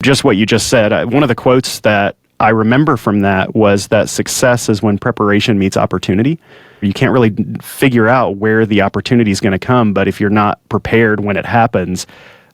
just what you just said. One of the quotes that I remember from that was that success is when preparation meets opportunity. You can't really figure out where the opportunity is going to come, but if you're not prepared when it happens,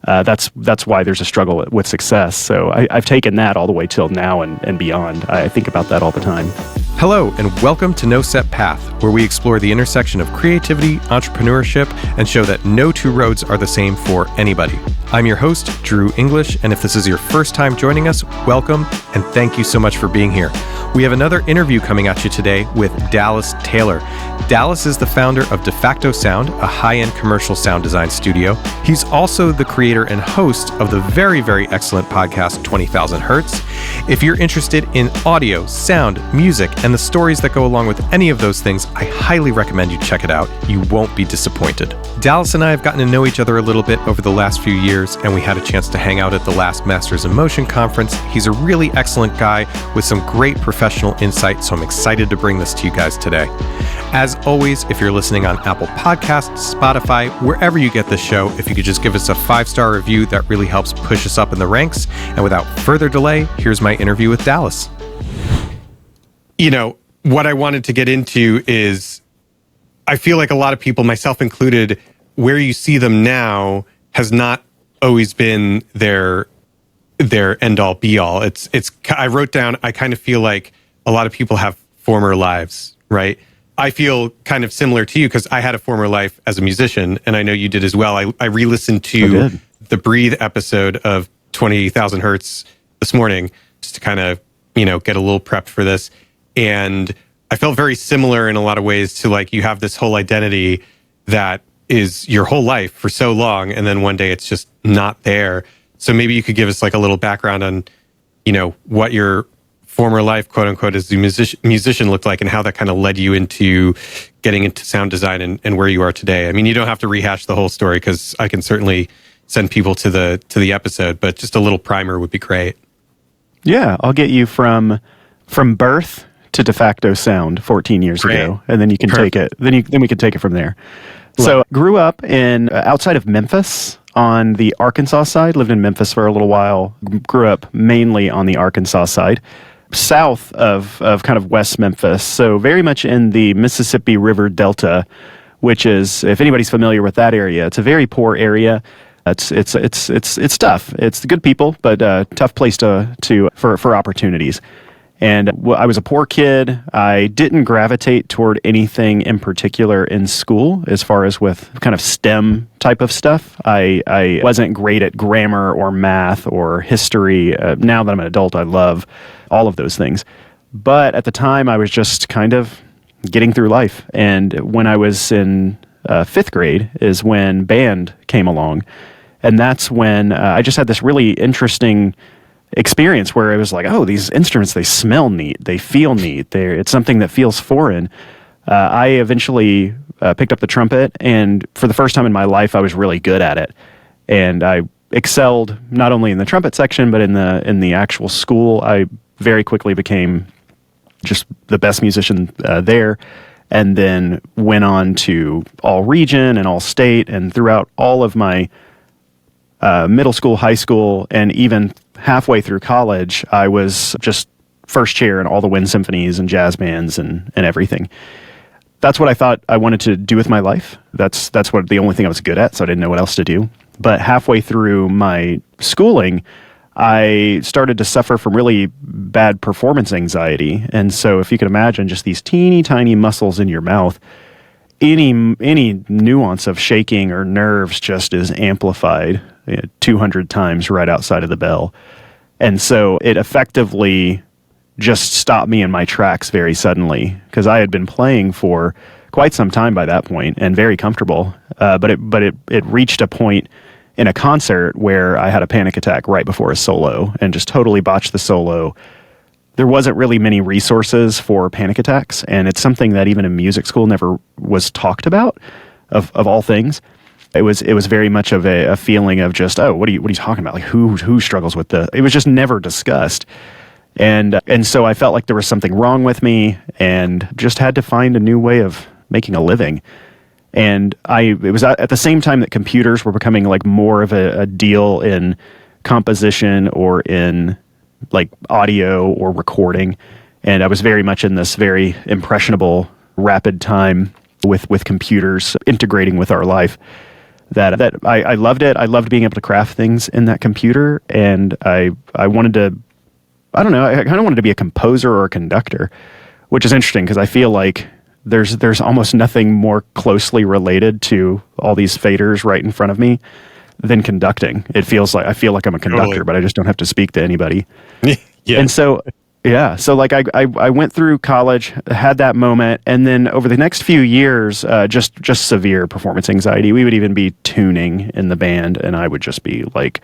that's why there's a struggle with success. So I've taken that all the way till now and beyond. I think about that all the time. Hello, and welcome to No Set Path, where we explore the intersection of creativity, entrepreneurship, and show that no two roads are the same for anybody. I'm your host, Drew English, and if this is your first time joining us, welcome, and thank you so much for being here. We have another interview coming at you today with Dallas Taylor. Dallas is the founder of DeFacto Sound, a high-end commercial sound design studio. He's also the creator and host of the very, very excellent podcast, 20,000 Hertz. If you're interested in audio, sound, music, and the stories that go along with any of those things, I highly recommend you check it out. You won't be disappointed. Dallas and I have gotten to know each other a little bit over the last few years, and we had a chance to hang out at the last Masters in Motion conference. He's a really excellent guy with some great professional insight, so I'm excited to bring this to you guys today. As always, if you're listening on Apple Podcasts, Spotify, wherever you get this show, if you could just give us a 5-star review, that really helps push us up in the ranks. And without further delay, here's my interview with Dallas. You know, what I wanted to get into is, I feel like a lot of people, myself included, where you see them now has not always been their end all be all. I wrote down, I kind of feel like a lot of people have former lives, right? I feel kind of similar to you because I had a former life as a musician, and I know you did as well. I re-listened to the Breathe episode of 20,000 Hertz this morning just to kind of, get a little prepped for this. And I felt very similar in a lot of ways to, like, you have this whole identity that is your whole life for so long, and then one day it's just not there. So maybe you could give us like a little background on, what your former life, quote unquote, as a musician looked like and how that kind of led you into getting into sound design and where you are today. I mean, you don't have to rehash the whole story because I can certainly send people to the episode, but just a little primer would be great. Yeah, I'll get you from birth to DeFacto Sound 14 years ago, and then you can take it. Then we can take it from there. So grew up in outside of Memphis on the Arkansas side, lived in Memphis for a little while, grew up mainly on the Arkansas side, south of kind of West Memphis. So very much in the Mississippi River Delta, which is, if anybody's familiar with that area, it's a very poor area. It's tough. It's good people, but tough place for opportunities. And I was a poor kid. I didn't gravitate toward anything in particular in school as far as with kind of STEM type of stuff. I wasn't great at grammar or math or history. Now that I'm an adult, I love all of those things. But at the time, I was just kind of getting through life. And when I was in 5th grade is when band came along. And that's when I just had this really interesting experience where it was like, oh, these instruments, they smell neat, they feel neat, it's something that feels foreign. I eventually picked up the trumpet, and for the first time in my life, I was really good at it. And I excelled not only in the trumpet section, but in the actual school. I very quickly became just the best musician there, and then went on to all region and all state, and throughout all of my middle school, high school, and even halfway through college, I was just first chair in all the wind symphonies and jazz bands and everything. That's what I thought I wanted to do with my life. That's what the only thing I was good at, so I didn't know what else to do. But halfway through my schooling, I started to suffer from really bad performance anxiety. And so if you can imagine just these teeny tiny muscles in your mouth, any nuance of shaking or nerves just is amplified 200 times right outside of the bell. And so it effectively just stopped me in my tracks very suddenly, because I had been playing for quite some time by that point and very comfortable. But it reached a point in a concert where I had a panic attack right before a solo and just totally botched the solo. There wasn't really many resources for panic attacks, and it's something that even in music school never was talked about, of all things. It was very much of a feeling of just, oh, what are you talking about? Like who struggles with this? It was just never discussed. And so I felt like there was something wrong with me and just had to find a new way of making a living. And it was at the same time that computers were becoming like more of a deal in composition or in like audio or recording. And I was very much in this very impressionable, rapid time with computers integrating with our life. That I loved it. I loved being able to craft things in that computer, and I wanted to, I don't know, I kind of wanted to be a composer or a conductor, which is interesting because I feel like there's almost nothing more closely related to all these faders right in front of me than conducting. It feels like I feel like I'm a conductor, Totally. but I just don't have to speak to anybody. Yeah. And so, yeah, so like I went through college, had that moment, and then over the next few years, just severe performance anxiety. We would even be tuning in the band, and I would just be like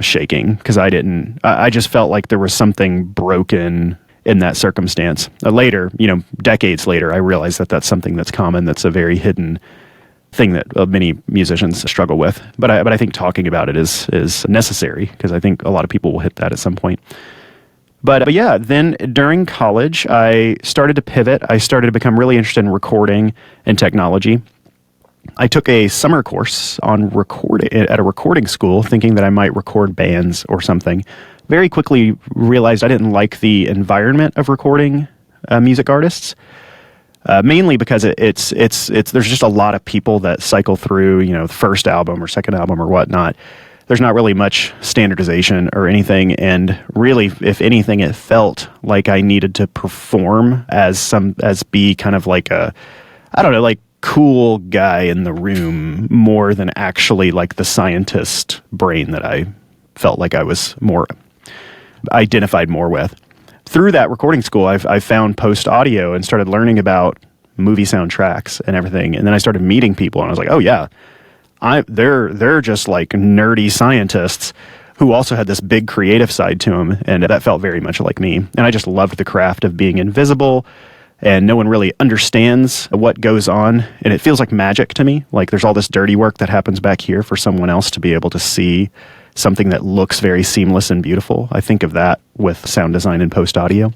shaking because I just felt like there was something broken in that circumstance. Later, decades later, I realized that that's something that's common. That's a very hidden thing that many musicians struggle with. But I think talking about it is necessary because I think a lot of people will hit that at some point. But yeah, then during college, I started to pivot. I started to become really interested in recording and technology. I took a summer course on recording at a recording school, thinking that I might record bands or something. Very quickly realized I didn't like the environment of recording music artists, mainly because it's there's just a lot of people that cycle through, the first album or second album or whatnot. There's not really much standardization or anything, and really, if anything, it felt like I needed to perform as be kind of like a, I don't know, like cool guy in the room more than actually like the scientist brain that I felt like I was more identified more with. Through that recording school, I found post audio and started learning about movie soundtracks and everything, and then I started meeting people, and I was like, oh yeah. They're just like nerdy scientists who also had this big creative side to them, and that felt very much like me. And I just loved the craft of being invisible, and no one really understands what goes on, and it feels like magic to me. Like there's all this dirty work that happens back here for someone else to be able to see something that looks very seamless and beautiful. I think of that with sound design and post audio.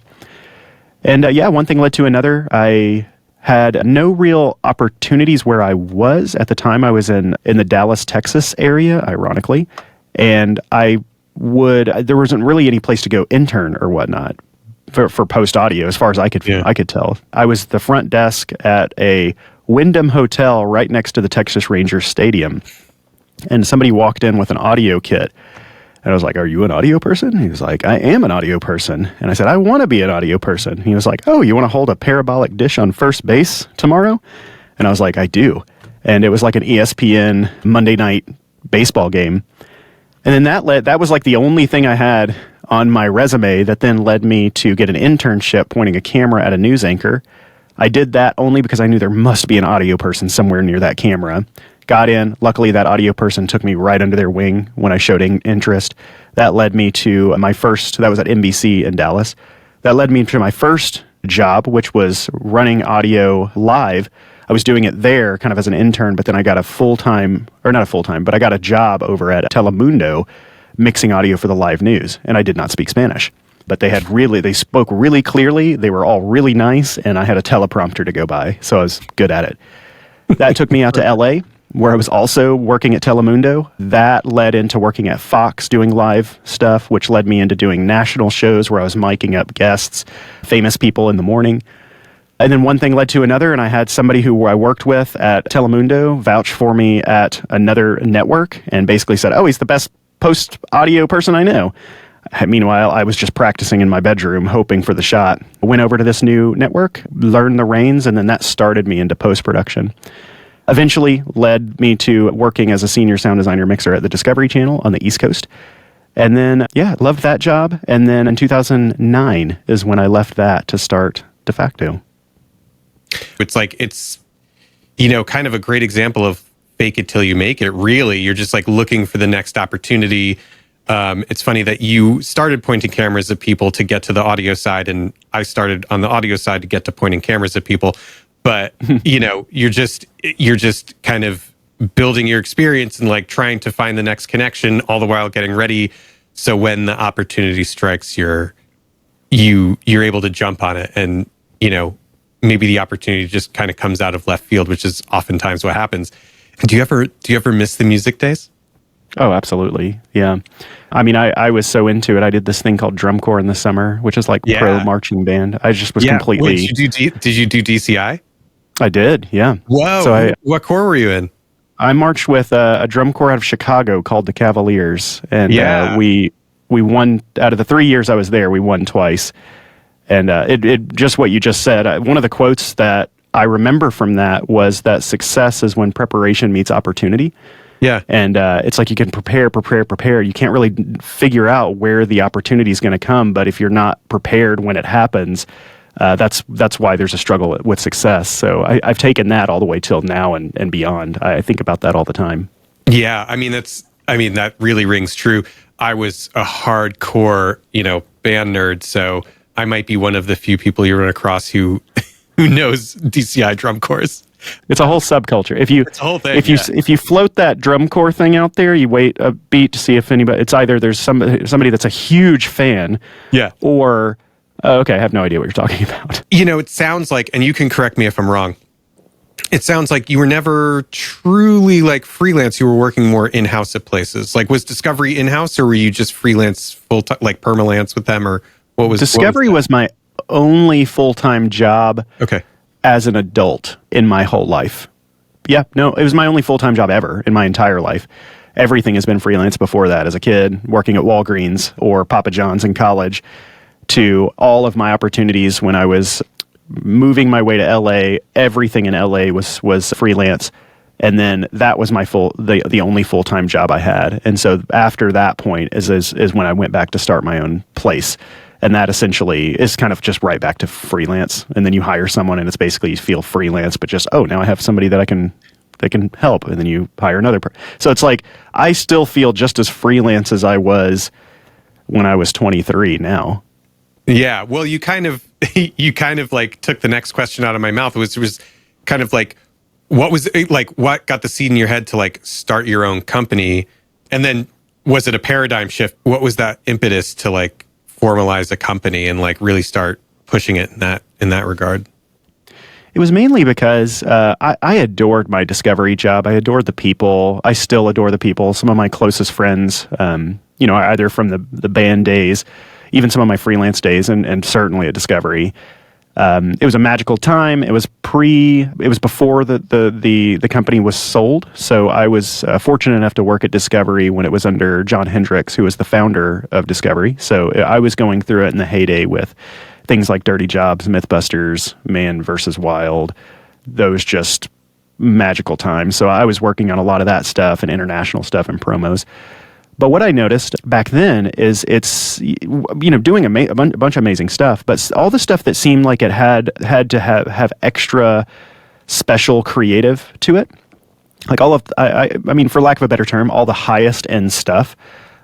And yeah, one thing led to another. I had no real opportunities where I was. At the time, I was in the Dallas, Texas area, ironically, and there wasn't really any place to go intern or whatnot for post audio, as far as I could tell. I was the front desk at a Wyndham Hotel right next to the Texas Rangers Stadium, and somebody walked in with an audio kit. And I was like, are you an audio person? He was like, I am an audio person. And I said, I want to be an audio person. He was like, oh, you want to hold a parabolic dish on first base tomorrow? And I was like, I do. And it was like an ESPN Monday night baseball game. And then that was like the only thing I had on my resume that then led me to get an internship pointing a camera at a news anchor. I did that only because I knew there must be an audio person somewhere near that camera. Got in. Luckily, that audio person took me right under their wing when I showed interest. That led me to that was at NBC in Dallas. That led me to my first job, which was running audio live. I was doing it there kind of as an intern, but then I got but I got a job over at Telemundo mixing audio for the live news, and I did not speak Spanish. But they spoke really clearly, they were all really nice, and I had a teleprompter to go by, so I was good at it. That took me out to LA, where I was also working at Telemundo. That led into working at Fox doing live stuff, which led me into doing national shows where I was miking up guests, famous people in the morning. And then one thing led to another, and I had somebody who I worked with at Telemundo vouch for me at another network and basically said, oh, he's the best post-audio person I know. Meanwhile, I was just practicing in my bedroom, hoping for the shot. I went over to this new network, learned the reins, and then that started me into post-production. Eventually led me to working as a senior sound designer mixer at the Discovery Channel on the East Coast. And then, yeah, loved that job. And then in 2009 is when I left that to start DeFacto. It's kind of a great example of fake it till you make it. Really, you're just like looking for the next opportunity. It's funny that you started pointing cameras at people to get to the audio side, and I started on the audio side to get to pointing cameras at people. But, you're just kind of building your experience and like trying to find the next connection, all the while getting ready. So when the opportunity strikes, you're able to jump on it. And, maybe the opportunity just kind of comes out of left field, which is oftentimes what happens. Do you ever miss the music days? Oh, absolutely. Yeah. I mean, I was so into it. I did this thing called drum corps in the summer, which is like pro marching band. I just was completely. Wait, did you do DCI? I did. Yeah. Whoa. So what corps were you in? I marched with a drum corps out of Chicago called the Cavaliers, and we won out of the 3 years I was there. We won twice, and it just what you just said. One of the quotes that I remember from that was that success is when preparation meets opportunity. Yeah. And it's like you can prepare. You can't really figure out where the opportunity is going to come, but if you're not prepared when it happens, that's why there's a struggle with success. So I've taken that all the way till now and beyond. I think about that all the time. Yeah, I mean that really rings true. I was a hardcore, band nerd, so I might be one of the few people you run across who knows DCI drum corps. It's a whole subculture. It's a whole thing. If you float that drum corps thing out there, you wait a beat to see if anybody. It's either there's somebody that's a huge fan, or okay, I have no idea what you're talking about. It sounds like, and you can correct me if I'm wrong. It sounds like you were never truly like freelance. You were working more in-house at places. Like, was Discovery in-house, or were you just freelance full-time, like permalance with them, or what was? Discovery was my only full-time job. Okay. As an adult in my whole life. Yeah, no, it was my only full-time job ever in my entire life. Everything has been freelance before that, as a kid, working at Walgreens or Papa John's in college, to all of my opportunities when I was moving my way to LA. Everything in LA was freelance. And then that was the only full-time job I had. And so after that point is when I went back to start my own place. And that essentially is kind of just right back to freelance. And then you hire someone and it's basically you feel freelance, but just, now I have somebody that can help. And then you hire another person. So it's like, I still feel just as freelance as I was when I was 23 now. Yeah. Well, you kind of like took the next question out of my mouth. It was kind of like, what got the seed in your head to like start your own company? And then was it a paradigm shift? What was that impetus to like formalize a company and like really start pushing it in that regard? It was mainly because I adored my Discovery job. I adored the people. I still adore the people. Some of my closest friends, either from the band days, even some of my freelance days, and certainly at Discovery. It was a magical time. It was before the company was sold. So I was fortunate enough to work at Discovery when it was under John Hendricks, who was the founder of Discovery. So I was going through it in the heyday with things like Dirty Jobs, Mythbusters, Man vs. Wild, those just magical times. So I was working on a lot of that stuff and international stuff and promos. But what I noticed back then is it's, doing a bunch of amazing stuff, but all the stuff that seemed like it had to have extra special creative to it, like all of, I mean, for lack of a better term, all the highest end stuff,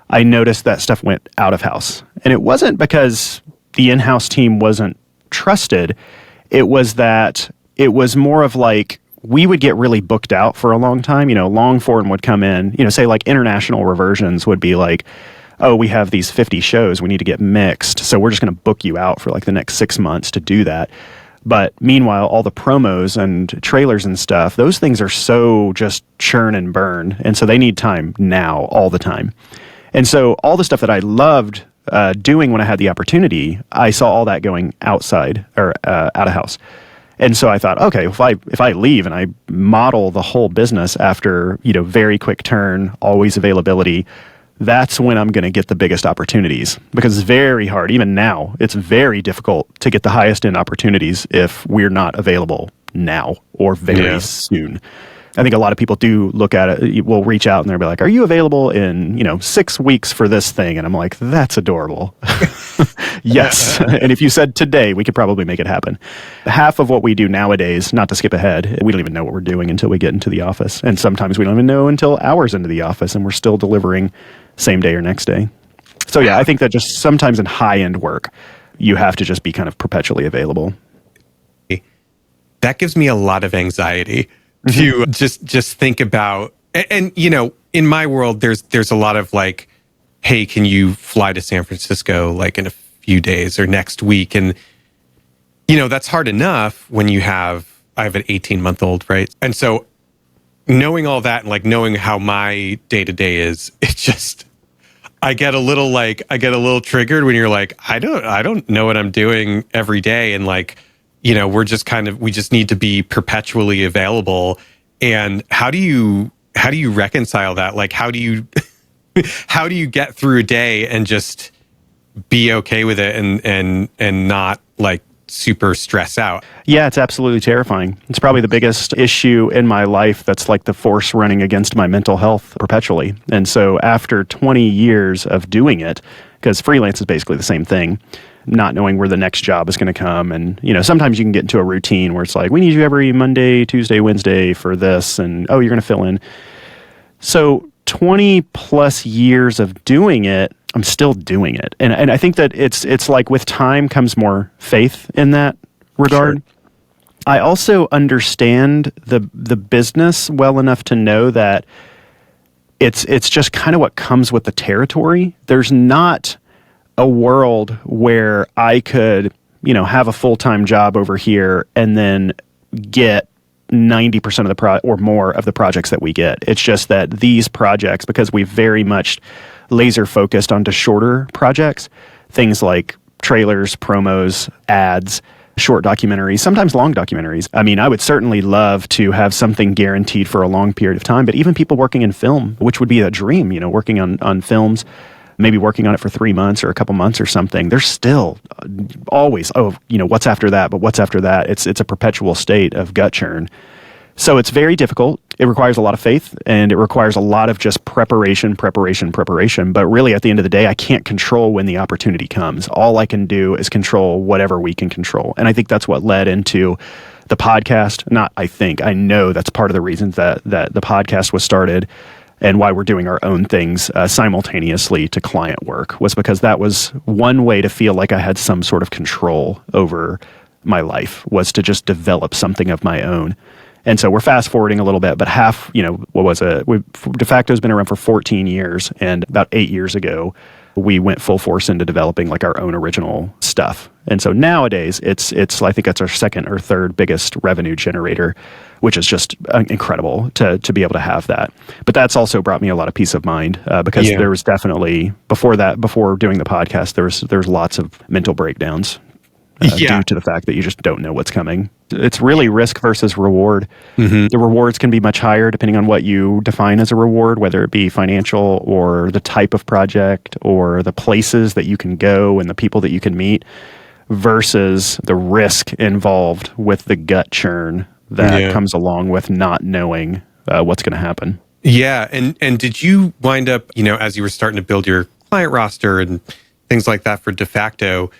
I noticed that stuff went out of house. And it wasn't because the in-house team wasn't trusted. It was that it was more of like, we would get really booked out for a long time. Long form would come in, say like international reversions would be like, oh, we have these 50 shows we need to get mixed. So we're just going to book you out for like the next 6 months to do that. But meanwhile, all the promos and trailers and stuff, those things are so just churn and burn. And so they need time now, all the time. And so all the stuff that I loved doing when I had the opportunity, I saw all that going outside or out of house. And so I thought, okay, if I leave and I model the whole business after, very quick turn, always availability, that's when I'm going to get the biggest opportunities. Because it's very hard, even now, it's very difficult to get the highest end opportunities if we're not available now or very soon. I think a lot of people do look at it, will reach out and they'll be like, are you available in, 6 weeks for this thing? And I'm like, that's adorable. Yes. And if you said today, we could probably make it happen. Half of what we do nowadays, not to skip ahead, we don't even know what we're doing until we get into the office. And sometimes we don't even know until hours into the office and we're still delivering same day or next day. So yeah, I think that just sometimes in high-end work, you have to just be kind of perpetually available. That gives me a lot of anxiety. To just think about, and in my world, there's a lot of like, hey, can you fly to San Francisco like in a few days or next week? And that's hard enough when I have an 18-month-old, right? And so knowing all that and like knowing how my day to day is, it just, I get a little triggered when you're like, I don't know what I'm doing every day. And like, we just need to be perpetually available. And how do you reconcile that? Like, how do you get through a day and just be okay with it and not like super stress out? Yeah, it's absolutely terrifying. It's probably the biggest issue in my life that's like the force running against my mental health perpetually. And so after 20 years of doing it, because freelance is basically the same thing, not knowing where the next job is going to come. And, sometimes you can get into a routine where it's like, we need you every Monday, Tuesday, Wednesday for this. And, you're going to fill in. So 20 plus years of doing it, I'm still doing it. And I think that it's like with time comes more faith in that regard. Sure. I also understand the business well enough to know that it's just kind of what comes with the territory. There's not a world where I could, have a full-time job over here and then get 90% of the or more of the projects that we get. It's just that these projects, because we very much laser focused onto shorter projects, things like trailers, promos, ads, short documentaries, sometimes long documentaries. I mean, I would certainly love to have something guaranteed for a long period of time, but even people working in film, which would be a dream, working on films, maybe working on it for 3 months or a couple months or something, there's still always, what's after that? But what's after that? It's a perpetual state of gut churn. So it's very difficult. It requires a lot of faith, and it requires a lot of just preparation. But really, at the end of the day, I can't control when the opportunity comes. All I can do is control whatever we can control. And I think that's what led into the podcast. I know that's part of the reasons that the podcast was started and why we're doing our own things simultaneously to client work, was because that was one way to feel like I had some sort of control over my life, was to just develop something of my own. And so we're fast forwarding a little bit, but DeFacto's been around for 14 years, and about 8 years ago, we went full force into developing like our own original stuff. And so nowadays, it's I think that's our second or third biggest revenue generator, which is just incredible to be able to have that. But that's also brought me a lot of peace of mind because there was definitely before doing the podcast, there's lots of mental breakdowns. Due to the fact that you just don't know what's coming. It's really risk versus reward. Mm-hmm. The rewards can be much higher depending on what you define as a reward, whether it be financial or the type of project or the places that you can go and the people that you can meet, versus the risk involved with the gut churn that comes along with not knowing what's going to happen. Yeah. And did you wind up, as you were starting to build your client roster and things like that for DeFacto,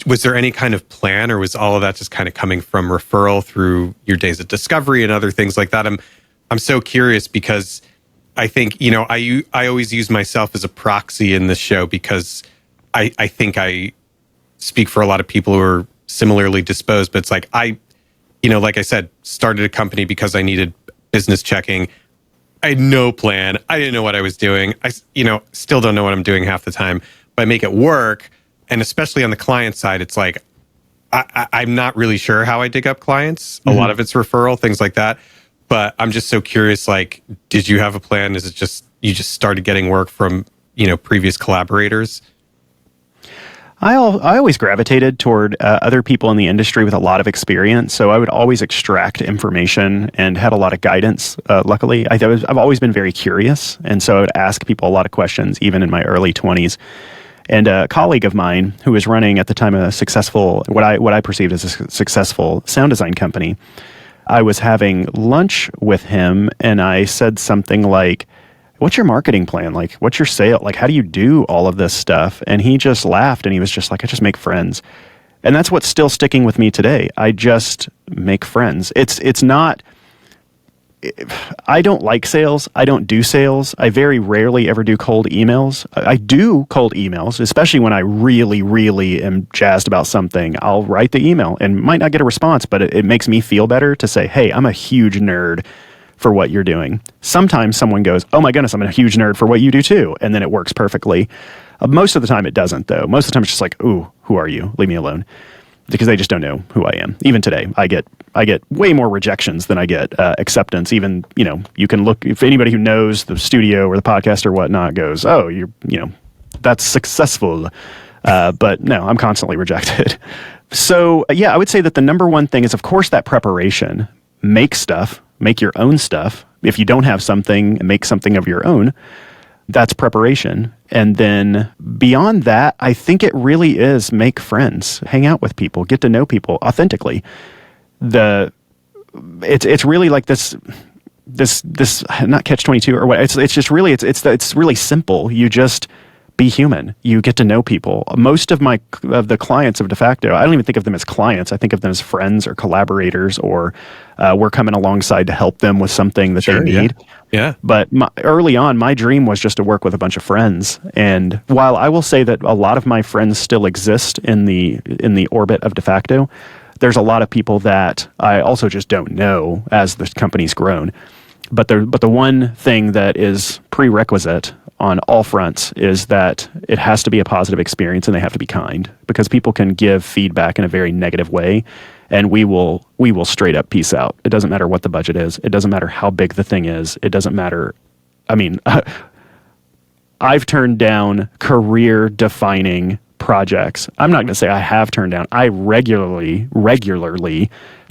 was there any kind of plan, or was all of that just kind of coming from referral through your days at Discovery and other things like that? I'm so curious because I think, I always use myself as a proxy in this show because I think I speak for a lot of people who are similarly disposed, but it's like like I said, started a company because I needed business checking. I had no plan. I didn't know what I was doing. I still don't know what I'm doing half the time, but I make it work. And especially on the client side, it's like, I'm not really sure how I dig up clients. A lot of it's referral, things like that. But I'm just so curious, like, did you have a plan? Is it just, you just started getting work from, previous collaborators? I always gravitated toward other people in the industry with a lot of experience. So I would always extract information and had a lot of guidance. Luckily, I've always been very curious. And so I would ask people a lot of questions, even in my early 20s. And a colleague of mine who was running at the time a successful, what I perceived as a successful sound design company, I was having lunch with him and I said something like, what's your marketing plan? Like, what's your sale? Like, how do you do all of this stuff? And he just laughed and he was just like, I just make friends. And that's what's still sticking with me today. I just make friends. It's not... I don't like sales. I don't do sales. I very rarely ever do cold emails. I do cold emails, especially when I really, really am jazzed about something. I'll write the email and might not get a response, but it makes me feel better to say, hey, I'm a huge nerd for what you're doing. Sometimes someone goes, oh my goodness, I'm a huge nerd for what you do too. And then it works perfectly. Most of the time it doesn't though. Most of the time it's just like, ooh, who are you? Leave me alone. because they just don't know who I am. Even today, I get way more rejections than I get acceptance. Even, you can look, if anybody who knows the studio or the podcast or whatnot goes, oh, that's successful. But no, I'm constantly rejected. So yeah, I would say that the number one thing is, of course, that preparation. Make stuff, make your own stuff. If you don't have something, make something of your own. That's preparation. And then beyond that, I think it really is make friends, hang out with people, get to know people authentically. It's really like this not catch-22 or what. It's just really it's really simple. You just be human. You get to know people. Most of the clients of DeFacto, I don't even think of them as clients. I think of them as friends or collaborators, or we're coming alongside to help them with something that they need. Yeah. But early on, my dream was just to work with a bunch of friends. And while I will say that a lot of my friends still exist in the orbit of DeFacto, there's a lot of people that I also just don't know as the company's grown. But the one thing that is prerequisite on all fronts is that it has to be a positive experience, and they have to be kind, because people can give feedback in a very negative way, and we will straight up peace out. It doesn't matter what the budget is. It doesn't matter how big the thing is. It doesn't matter. I mean, I've turned down career-defining projects. I'm not going to say I have turned down. I regularly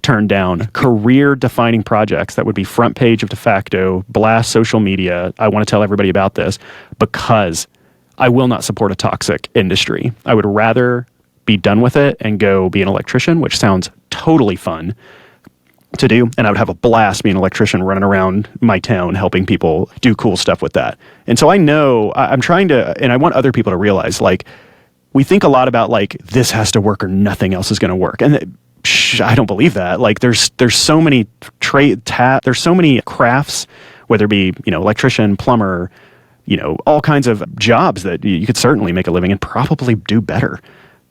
turn down career-defining projects that would be front page of DeFacto, blast social media. I want to tell everybody about this, because I will not support a toxic industry. I would rather be done with it and go be an electrician, which sounds totally fun to do. And I would have a blast being an electrician running around my town helping people do cool stuff with that. And so I know I'm trying to, and I want other people to realize, like, we think a lot about like, this has to work or nothing else is going to work. And I don't believe that. Like, there's so many there's so many crafts, whether it be, electrician, plumber, all kinds of jobs that you could certainly make a living and probably do better.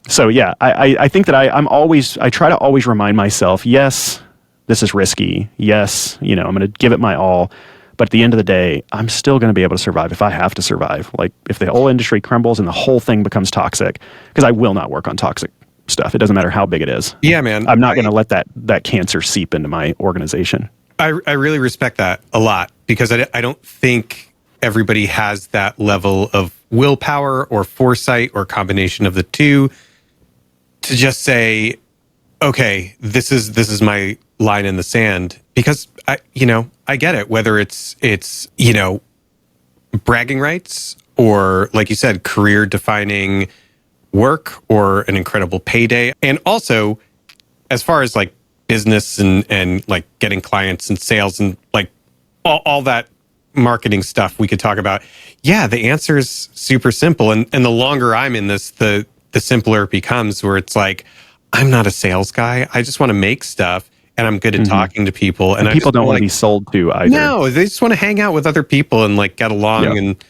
So yeah, I think that I try to always remind myself, yes, this is risky. Yes, I'm going to give it my all. But at the end of the day, I'm still going to be able to survive if I have to survive. Like, if the whole industry crumbles and the whole thing becomes toxic, because I will not work on toxic stuff. It doesn't matter how big it is. Yeah, man. I'm not going to let that cancer seep into my organization. I really respect that a lot, because I don't think everybody has that level of willpower or foresight or combination of the two to just say, okay, this is my line in the sand. Because I get it, whether it's bragging rights or, like you said, career defining work or an incredible payday. And also, as far as like business and like getting clients and sales and like all that marketing stuff we could talk about. Yeah, the answer is super simple. And the longer I'm in this, the simpler it becomes, where it's like, I'm not a sales guy. I just want to make stuff, and I'm good at talking to people. And people don't want to be sold to either. No, they just want to hang out with other people and like get along and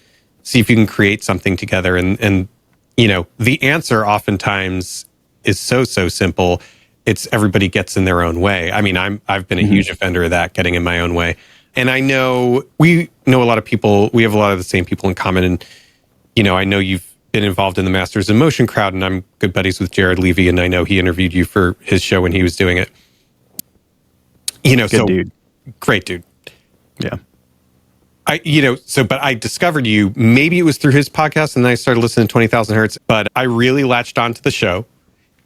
see if you can create something together. And the answer oftentimes is so simple. It's everybody gets in their own way. I mean, I've been a huge offender of that, getting in my own way. And I know we know a lot of people. We have a lot of the same people in common. And I know you've been involved in the Masters in Motion crowd, and I'm good buddies with Jared Levy, and I know he interviewed you for his show when he was doing it. Good dude. Great dude. Yeah. But I discovered you, maybe it was through his podcast, and then I started listening to 20,000 Hertz, but I really latched onto the show.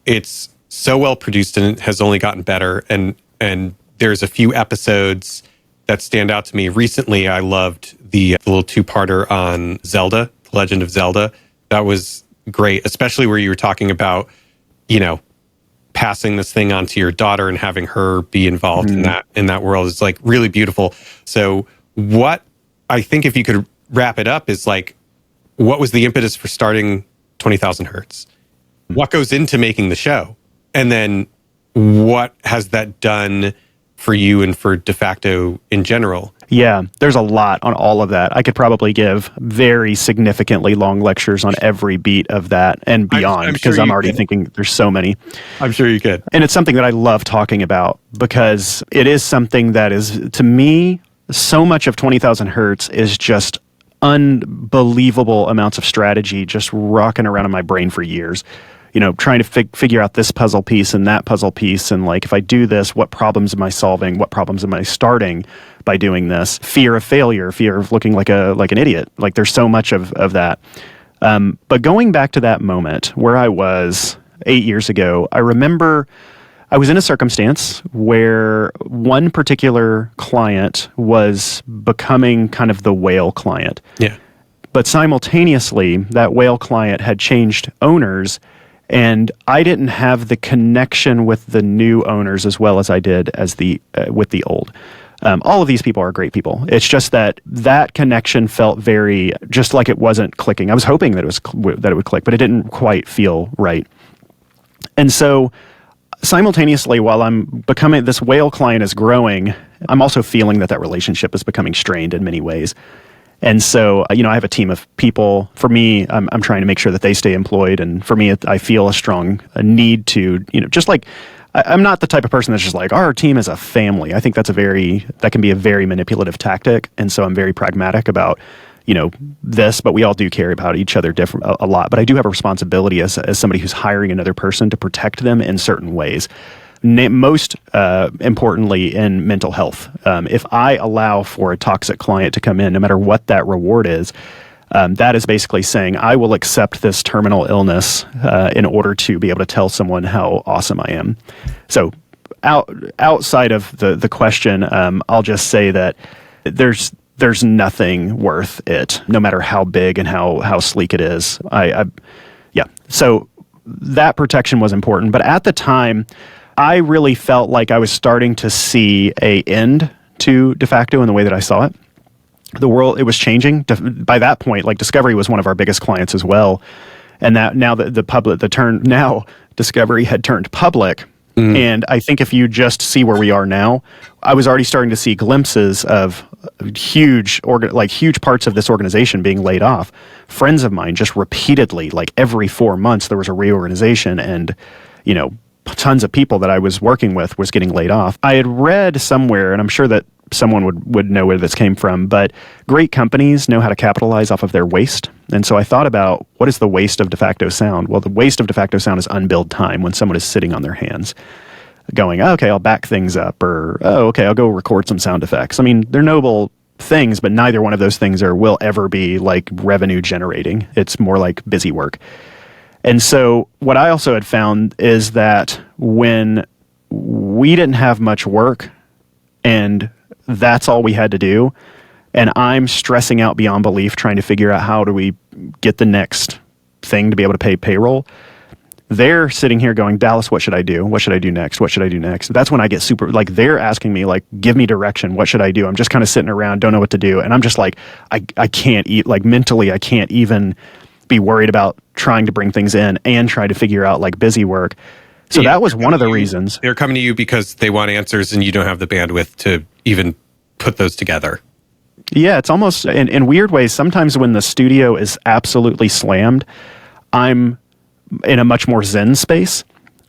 It's so well produced, and it has only gotten better. And there's a few episodes that stand out to me. Recently, I loved the little two-parter on Zelda, The Legend of Zelda. That was great, especially where you were talking about, passing this thing on to your daughter and having her be involved in that world. Is like really beautiful. So what I think, if you could wrap it up, is like, what was the impetus for starting 20,000 Hertz? What goes into making the show? And then what has that done for you and for DeFacto in general? Yeah, there's a lot on all of that. I could probably give very significantly long lectures on every beat of that and beyond, because I'm already thinking there's so many. I'm sure you could. And it's something that I love talking about, because it is something that is, to me, so much of 20,000 Hertz is just unbelievable amounts of strategy just rocking around in my brain for years. trying to figure out this puzzle piece and that puzzle piece. And like, if I do this, what problems am I solving? What problems am I starting by doing this? Fear of failure, fear of looking like an idiot. Like there's so much of that. But going back to that moment where I was 8 years ago, I remember I was in a circumstance where one particular client was becoming kind of the whale client. Yeah. But simultaneously, that whale client had changed owners, and I didn't have the connection with the new owners as well as I did with the old. All of these people are great people. It's just that connection felt very, just like it wasn't clicking. I was hoping that it would click, but it didn't quite feel right. And so simultaneously, while I'm becoming, this whale client is growing, I'm also feeling that relationship is becoming strained in many ways. And so, I have a team of people. For me, I'm trying to make sure that they stay employed. And for me, I feel a strong need to, just like, I'm not the type of person that's just like, our team is a family. I think that can be a very manipulative tactic. And so I'm very pragmatic about, this, but we all do care about each other a lot. But I do have a responsibility as somebody who's hiring another person to protect them in certain ways. Most importantly in mental health. If I allow for a toxic client to come in, no matter what that reward is, that is basically saying I will accept this terminal illness in order to be able to tell someone how awesome I am. So outside of the question, I'll just say that there's nothing worth it, no matter how big and how sleek it is. So that protection was important. But at the time, I really felt like I was starting to see an end to DeFacto in the way that I saw it. The world, it was changing. By that point, like Discovery was one of our biggest clients as well. And that now now Discovery had turned public. And I think if you just see where we are now, I was already starting to see glimpses of huge parts of this organization being laid off. Friends of mine just repeatedly, like every 4 months, there was a reorganization, and tons of people that I was working with was getting laid off. I had read somewhere, and I'm sure that someone would know where this came from, but great companies know how to capitalize off of their waste. And so I thought about, what is the waste of DeFacto sound? Well, the waste of DeFacto sound is unbilled time, when someone is sitting on their hands going, oh, okay, I'll back things up, or, oh, okay, I'll go record some sound effects. I mean, they're noble things, but neither one of those things will ever be like revenue generating. It's more like busy work. And so what I also had found is that when we didn't have much work and that's all we had to do, and I'm stressing out beyond belief trying to figure out how do we get the next thing to be able to pay payroll, they're sitting here going, Dallas, what should I do? What should I do next? What should I do next? That's when I get super, like, they're asking me, like, give me direction. What should I do? I'm just kind of sitting around, don't know what to do. And I'm just like, I can't eat, like, mentally, I can't even be worried about trying to bring things in and try to figure out, like, busy work. So that was one of the reasons. They're coming to you because they want answers and you don't have the bandwidth to even put those together. Yeah, it's almost, in weird ways, sometimes when the studio is absolutely slammed, I'm in a much more zen space.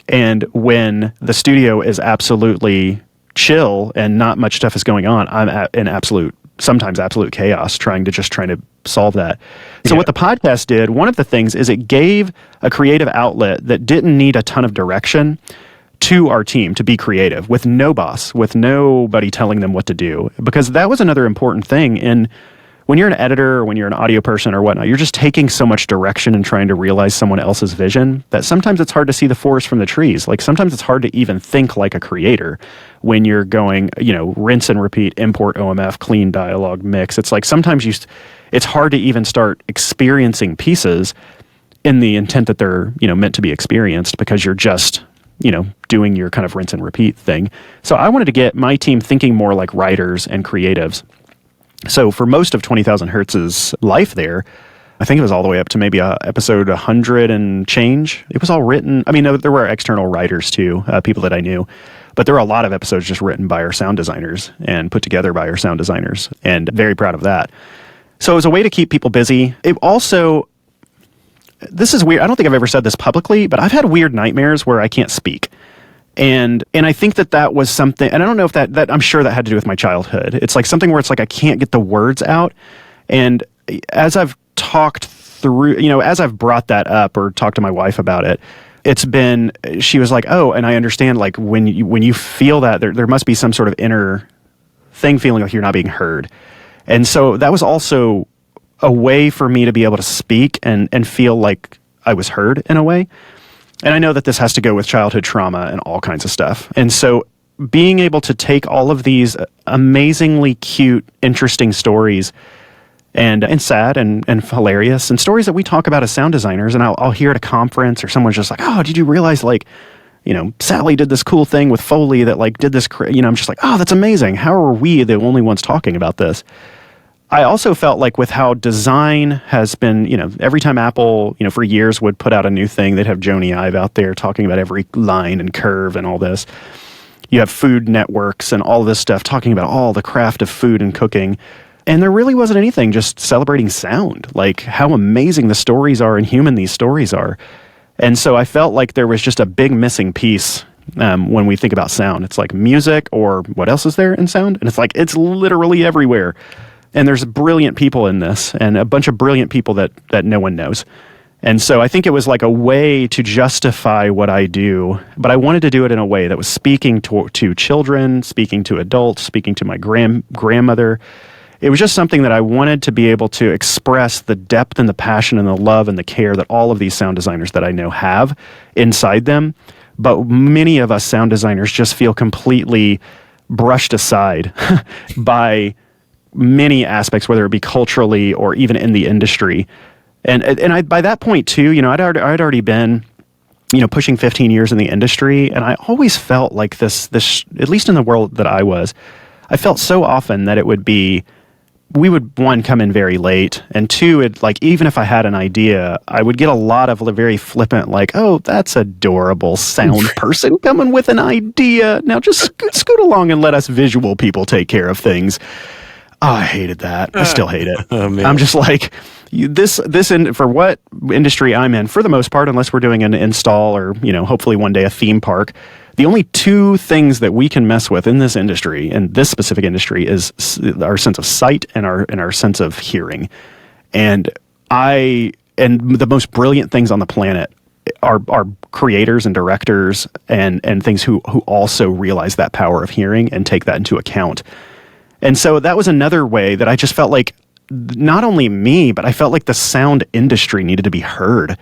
And when the studio is absolutely chill and not much stuff is going on, I'm in sometimes absolute chaos trying to solve that. So what the podcast did, one of the things is it gave a creative outlet that didn't need a ton of direction to our team to be creative, with no boss, with nobody telling them what to do. Because that was another important thing. When you're an editor or when you're an audio person or whatnot, you're just taking so much direction and trying to realize someone else's vision that sometimes it's hard to see the forest from the trees. Like sometimes it's hard to even think like a creator when you're going, rinse and repeat, import OMF, clean dialogue, mix. It's like sometimes it's hard to even start experiencing pieces in the intent that they're, meant to be experienced, because you're just, doing your kind of rinse and repeat thing. So I wanted to get my team thinking more like writers and creatives. So for most of 20,000 Hertz's life there, I think it was all the way up to maybe episode 100 and change. It was all written. I mean, there were external writers too, people that I knew, but there were a lot of episodes just written by our sound designers and put together by our sound designers, and very proud of that. So it was a way to keep people busy. It also, this is weird. I don't think I've ever said this publicly, but I've had weird nightmares where I can't speak. And I think that was something, and I don't know if that I'm sure that had to do with my childhood. It's like something where it's like I can't get the words out. And as I've talked through, as I've brought that up or talked to my wife about it, she was like, oh, and I understand, like, when you feel that, there must be some sort of inner thing feeling like you're not being heard. And so that was also a way for me to be able to speak and feel like I was heard in a way. And I know that this has to go with childhood trauma and all kinds of stuff. And so being able to take all of these amazingly cute, interesting stories and sad and hilarious and stories that we talk about as sound designers, and I'll hear at a conference, or someone's just like, oh, did you realize, like, Sally did this cool thing with Foley that, like, did this, I'm just like, oh, that's amazing. How are we the only ones talking about this? I also felt like with how design has been, every time Apple, for years would put out a new thing, they'd have Joni Ive out there talking about every line and curve and all this. You have Food Networks and all this stuff talking about all the craft of food and cooking. And there really wasn't anything just celebrating sound, like how amazing the stories are and human these stories are. And so I felt like there was just a big missing piece when we think about sound. It's like music, or what else is there in sound? And it's like, it's literally everywhere. And there's brilliant people in this, and a bunch of brilliant people that no one knows. And so I think it was like a way to justify what I do, but I wanted to do it in a way that was speaking to children, speaking to adults, speaking to my grandmother. It was just something that I wanted to be able to express the depth and the passion and the love and the care that all of these sound designers that I know have inside them. But many of us sound designers just feel completely brushed aside by many aspects, whether it be culturally or even in the industry. And I, by that point too, I'd already been, pushing 15 years in the industry, and I always felt like this, at least in the world that I felt so often that it would be, we would, one, come in very late, and two, even if I had an idea, I would get a lot of very flippant, like, oh, that's adorable sound person coming with an idea. Now just scoot along and let us visual people take care of things. Oh, I hated that. I still hate it. I'm just like, for what industry I'm in, for the most part, unless we're doing an install or, hopefully one day a theme park, the only two things that we can mess with in this industry, in this specific industry, is our sense of sight and our sense of hearing. And the most brilliant things on the planet are creators and directors and things who also realize that power of hearing and take that into account. And so that was another way that I just felt like not only me, but I felt like the sound industry needed to be heard,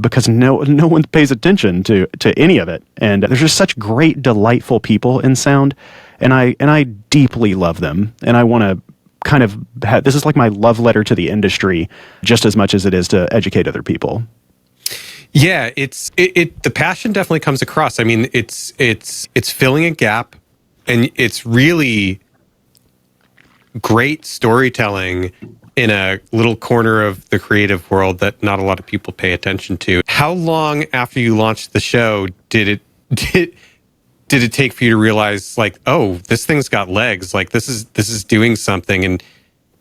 because no one pays attention to any of it. And there's just such great, delightful people in sound, and I deeply love them. And I want to kind of this is like my love letter to the industry, just as much as it is to educate other people. Yeah, the passion definitely comes across. I mean, it's filling a gap, and it's really great storytelling in a little corner of the creative world that not a lot of people pay attention to. How long after you launched the show did it take for you to realize, like, oh, this thing's got legs, like this is doing something,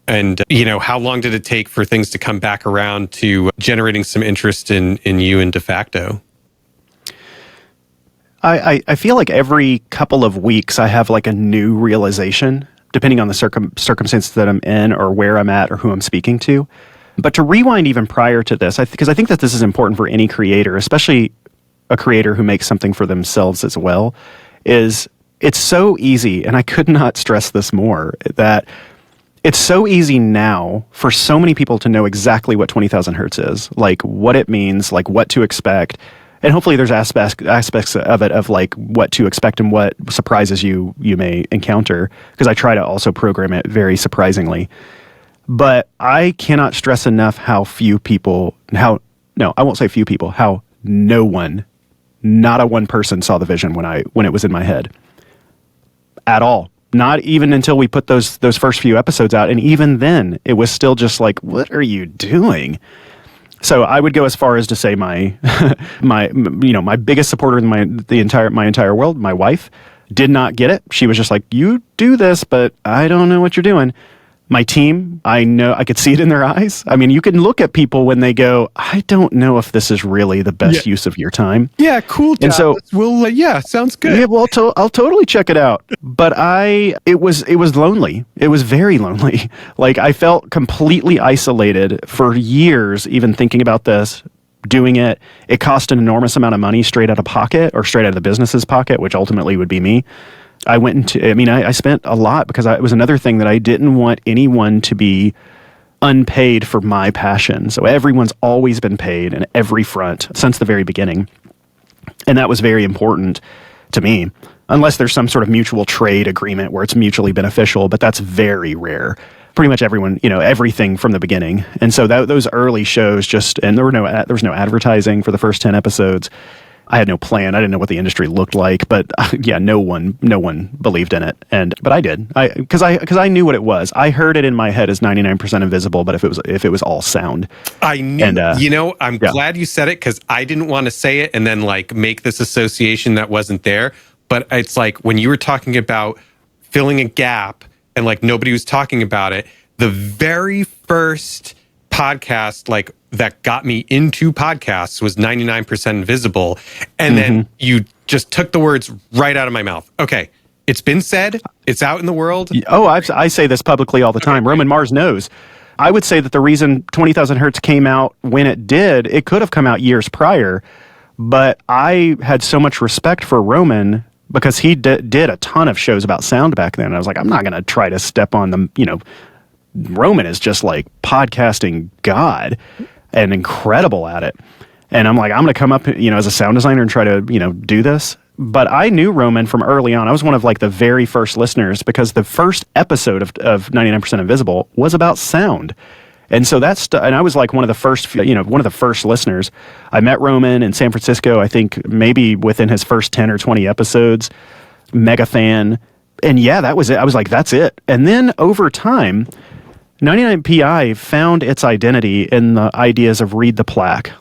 and how long did it take for things to come back around to generating some interest in you and DeFacto? I feel like every couple of weeks I have like a new realization, depending on the circumstances that I'm in or where I'm at or who I'm speaking to. But to rewind even prior to this, because I think that this is important for any creator, especially a creator who makes something for themselves as well, is it's so easy, and I could not stress this more, that it's so easy now for so many people to know exactly what 20,000 hertz is, like what it means, like what to expect. And hopefully there's aspects of it of like what to expect and what surprises you may encounter, because I try to also program it very surprisingly. But I cannot stress enough how no one, not a one person saw the vision when it was in my head at all. Not even until we put those first few episodes out. And even then it was still just like, what are you doing? So I would go as far as to say my biggest supporter in my entire world, my wife, did not get it. She was just like, you do this, but I don't know what you're doing. My team, I know, I could see it in their eyes. I mean, you can look at people when they go, I don't know if this is really the best use of your time. Yeah, cool. And so, sounds good. Yeah, well, I'll totally check it out. But it was lonely. It was very lonely. Like I felt completely isolated for years, even thinking about this, doing it. It cost an enormous amount of money straight out of pocket or straight out of the business's pocket, which ultimately would be me. I spent a lot because it was another thing that I didn't want anyone to be unpaid for my passion. So everyone's always been paid in every front since the very beginning. And that was very important to me, unless there's some sort of mutual trade agreement where it's mutually beneficial, but that's very rare. Pretty much everyone, everything from the beginning. And so those early shows and there was no advertising for the first 10 episodes. I had no plan. I didn't know what the industry looked like, but no one believed in it. But I did. Because I knew what it was. I heard it in my head as 99% invisible, but if it was all sound. I knew. And, I'm glad you said it because I didn't want to say it and then make this association that wasn't there. But it's like when you were talking about filling a gap and nobody was talking about it, the very first podcast that got me into podcasts was 99% Invisible. And then you just took the words right out of my mouth. Okay, it's been said. It's out in the world. Oh, I say this publicly all the time. Roman Mars knows. I would say that the reason 20,000 Hertz came out when it did, it could have come out years prior, but I had so much respect for Roman because he did a ton of shows about sound back then. I was like, I'm not going to try to step on them. Roman is just podcasting God and incredible at it. And I'm like, I'm going to come up, as a sound designer and try to, do this. But I knew Roman from early on. I was one of the very first listeners because the first episode of 99% Invisible was about sound. And so and I was one of the first listeners. I met Roman in San Francisco, I think maybe within his first 10 or 20 episodes, mega fan. And yeah, that was it. I was like, that's it. And then over time, 99PI found its identity in the ideas of read the plaque,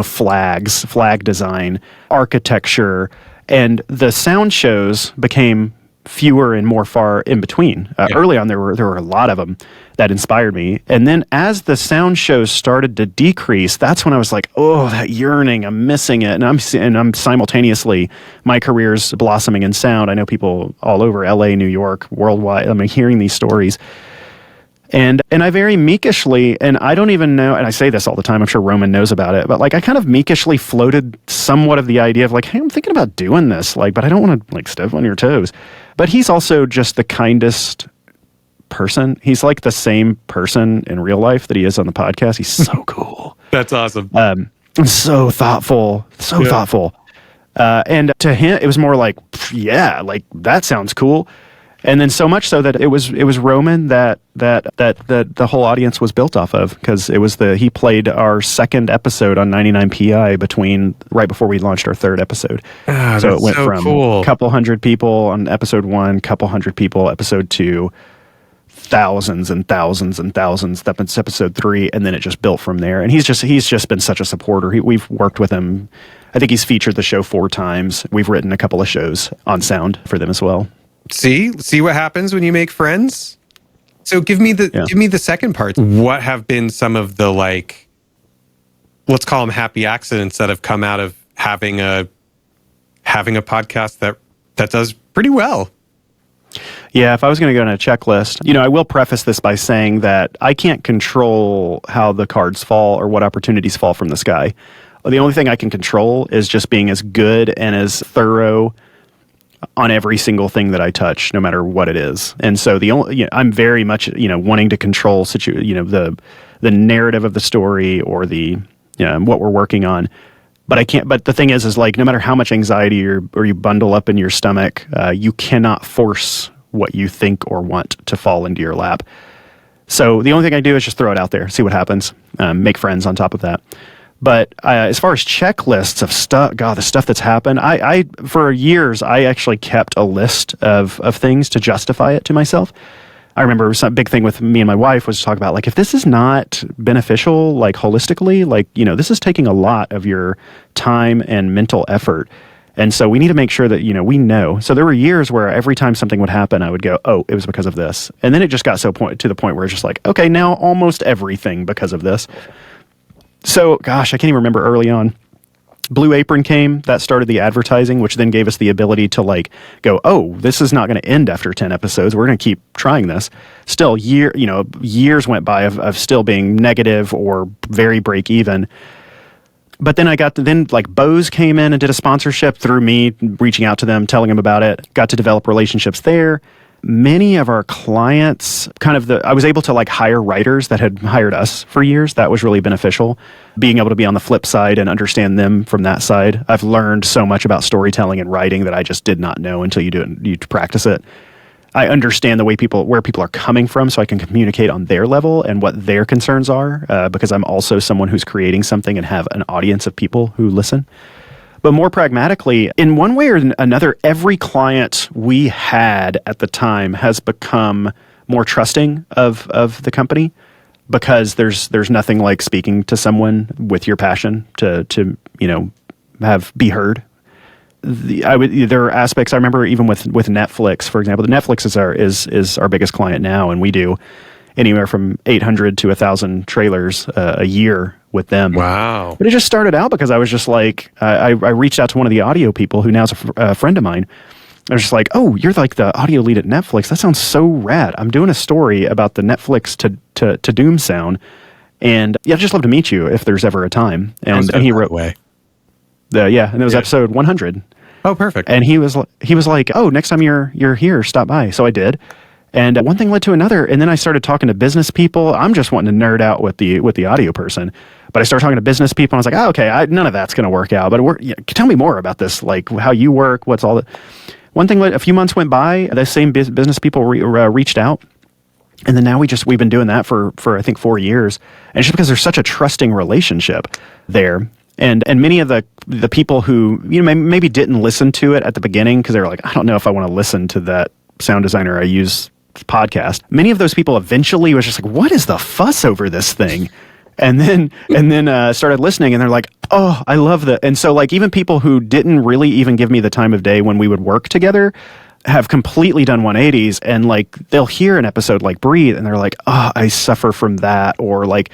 flags, flag design, architecture, and the sound shows became fewer and more far in between. Early on, there were a lot of them that inspired me. And then as the sound shows started to decrease, that's when I was like, oh, that yearning, I'm missing it. And I'm simultaneously, my career's blossoming in sound. I know people all over LA, New York, worldwide. I'm hearing these stories. And I very meekishly, and I don't even know, and I say this all the time, I'm sure Roman knows about it, but I kind of meekishly floated somewhat of the idea of hey, I'm thinking about doing this, but I don't want to step on your toes. But he's also just the kindest person. He's the same person in real life that he is on the podcast. He's so cool. That's awesome. So thoughtful, thoughtful. And to him, it was more that sounds cool. And then so much so that it was Roman that the whole audience was built off of because he played our second episode on 99PI right before we launched our third episode. So it went from a couple hundred people on episode 1, couple hundred people episode 2, thousands and thousands and thousands. That's episode 3, and then it just built from there. And he's just been such a supporter. We've worked with him. I think he's featured the show 4 times. We've written a couple of shows on sound for them as well. See what happens when you make friends. So give me the second part. What have been some of the let's call them happy accidents that have come out of having a podcast that does pretty well? Yeah, if I was going to go on a checklist, I will preface this by saying that I can't control how the cards fall or what opportunities fall from the sky. The only thing I can control is just being as good and as thorough on every single thing that I touch, no matter what it is. And so I'm very much, wanting to control the narrative of the story or the, what we're working on. But I can't, but the thing is no matter how much anxiety or you bundle up in your stomach, you cannot force what you think or want to fall into your lap. So the only thing I do is just throw it out there, see what happens, make friends on top of that. But as far as checklists of stuff, God, the stuff that's happened, I for years, I actually kept a list of things to justify it to myself. I remember some big thing with me and my wife was to talk about if this is not beneficial, holistically, this is taking a lot of your time and mental effort. And so we need to make sure that, we know. So there were years where every time something would happen, I would go, oh, it was because of this. And then it just got to the point where it's just okay, now almost everything because of this. So, gosh, I can't even remember early on. Blue Apron came, that started the advertising, which then gave us the ability to go, oh, this is not going to end after 10 episodes. We're going to keep trying this. Still, years went by of still being negative or very break even. But then then like Bose came in and did a sponsorship through me reaching out to them, telling them about it. Got to develop relationships there. Many of our clients I was able to like hire writers that had hired us for years. That was really beneficial. Being able to be on the flip side and understand them from that side. I've learned so much about storytelling and writing that I just did not know until you do it, you practice it. I understand where people are coming from, so I can communicate on their level and what their concerns are, because I'm also someone who's creating something and have an audience of people who listen. But more pragmatically, in one way or another, every client we had at the time has become more trusting of the company, because there's nothing like speaking to someone with your passion to be heard. There are aspects I remember even with Netflix, for example. The Netflix is our biggest client now, and we do anywhere from 800 to 1,000 trailers a year with them. Wow! But it just started out because I was just like, I reached out to one of the audio people who now is a friend of mine. I was just like, oh, you're like the audio lead at Netflix. That sounds so rad. I'm doing a story about the Netflix to Doom sound, and I'd just love to meet you if there's ever a time. And he wrote, and it was episode 100. Oh, perfect. And he was like, oh, next time you're here, stop by. So I did. And one thing led to another, and then I started talking to business people. I'm just wanting to nerd out with the audio person, but I started talking to business people, and I was like, oh, okay, none of that's going to work out. But tell me more about this, like how you work, what's all that. One thing, a few months went by, the same business people reached out, and then now we've been doing that for I think 4 years, and it's just because there's such a trusting relationship there. And many of the people who maybe didn't listen to it at the beginning because they were like, I don't know if I want to listen to that sound designer I use podcast. Many of those people eventually was just like, what is the fuss over this thing? And then started listening, and they're like, oh, I love that. And so like even people who didn't really even give me the time of day when we would work together have completely done 180s, and like they'll hear an episode like Breathe, and they're like, oh, I suffer from that, or like.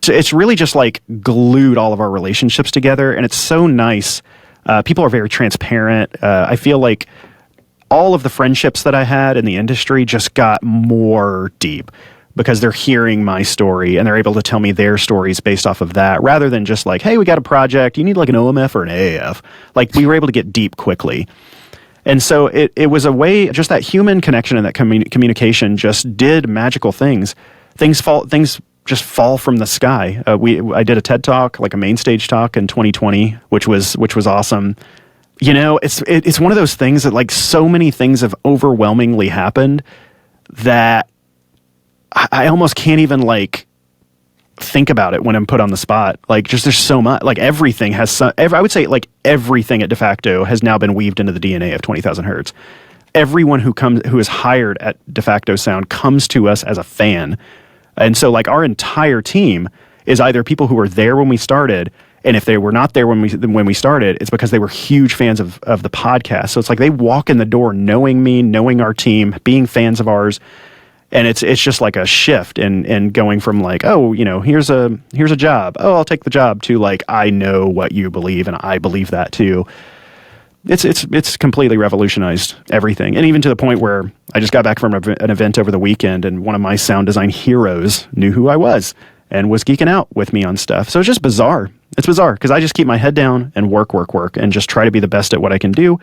So it's really just like glued all of our relationships together, and it's so nice. People are very transparent. I feel like all of the friendships that I had in the industry just got more deep because they're hearing my story and they're able to tell me their stories based off of that, rather than just like, hey, we got a project. You need like an OMF or an AAF. Like we were able to get deep quickly. And so it was a way, just that human connection and that communication just did magical things. Things just fall from the sky. I did a TED Talk, like a main stage talk in 2020, which was awesome. It's one of those things that like so many things have overwhelmingly happened that I almost can't even like think about it when I'm put on the spot. Like just there's so much, like everything has I would say like everything at DeFacto has now been weaved into the DNA of 20,000 Hertz. Everyone who is hired at DeFacto Sound comes to us as a fan. And so like our entire team is either people who were there when we started, and if they were not there when we started, it's because they were huge fans of the podcast. So it's like they walk in the door knowing me, knowing our team, being fans of ours. And it's just like a shift in going from like, oh, here's a job. Oh, I'll take the job, to like, I know what you believe and I believe that too. It's completely revolutionized everything. And even to the point where I just got back from an event over the weekend, and one of my sound design heroes knew who I was and was geeking out with me on stuff. So it's just bizarre. It's bizarre because I just keep my head down and work and just try to be the best at what I can do.